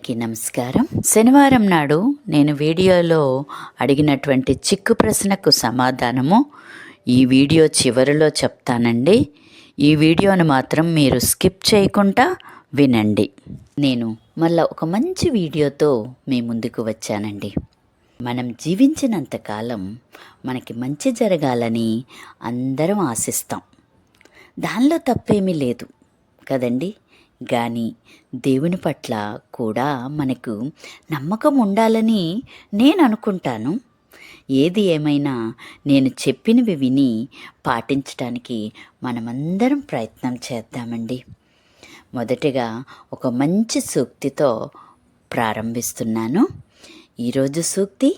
అందరికీ నమస్కారం. శనివారం నాడు నేను వీడియోలో అడిగినటువంటి చిక్కు ప్రశ్నకు సమాధానము ఈ వీడియో చివరిలో చెప్తానండి. ఈ వీడియోను మాత్రం మీరు స్కిప్ చేయకుండా వినండి. నేను మళ్ళీ ఒక మంచి వీడియోతో మీ ముందుకు వచ్చానండి. మనం జీవించినంతకాలం మనకి మంచి జరగాలని అందరం ఆశిస్తాం. దానిలో తప్పేమీ లేదు కదండి. కానీ దేవుని పట్ల కూడా మనకు నమ్మకం ఉండాలని నేను అనుకుంటాను. ఏది ఏమైనా నేను చెప్పినవి విని పాటించడానికి మనమందరం ప్రయత్నం చేద్దామండి. మొదటిగా ఒక మంచి సూక్తితో ప్రారంభిస్తున్నాను. ఈరోజు సూక్తి: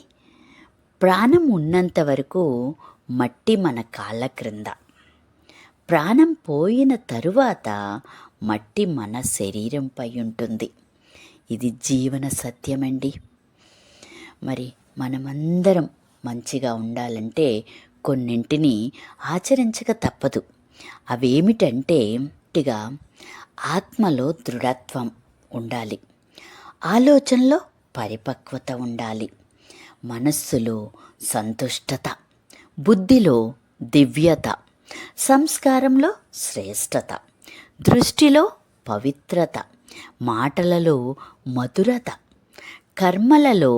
ప్రాణం ఉన్నంత వరకు మట్టి మన కాళ్ళ క్రింద, ప్రాణం పోయిన తరువాత మట్టి మన శరీరంపై ఉంటుంది. ఇది జీవన సత్యమండి. మరి మనమందరం మంచిగా ఉండాలంటే కొన్నింటిని ఆచరించక తప్పదు. అవేమిటంటే ఆత్మలో దృఢత్వం ఉండాలి, ఆలోచనలో పరిపక్వత ఉండాలి, మనస్సులో సంతుష్టత, బుద్ధిలో దివ్యత, సంస్కారంలో శ్రేష్టత, దృష్టిలో పవిత్రత, మాటలలో మధురత, కర్మలలో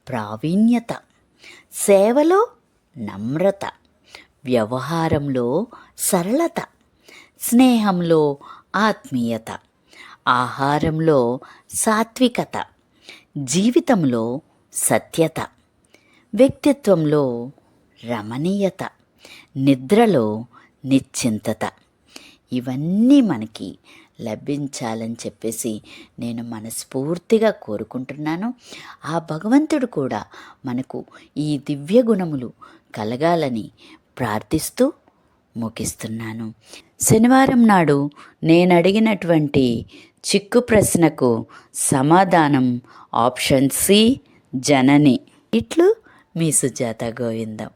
ప్రావీణ్యత, సేవలో నమ్రత, వ్యవహారంలో సరళత, స్నేహంలో ఆత్మీయత, ఆహారంలో సాత్వికత, జీవితంలో సత్యత, వ్యక్తిత్వంలో రమణీయత, నిద్రలో నిశ్చింతత. ఇవన్నీ మనకి లభించాలని చెప్పేసి నేను మనస్ఫూర్తిగా కోరుకుంటున్నాను. ఆ భగవంతుడు కూడా మనకు ఈ దివ్య గుణములు కలగాలని ప్రార్థిస్తూ ముగిస్తున్నాను. శనివారం నాడు నేను అడిగినటువంటి చిక్కు ప్రశ్నకు సమాధానం ఆప్షన్ సి, జనని. ఇట్లు మీ సుజాత గోవిందం.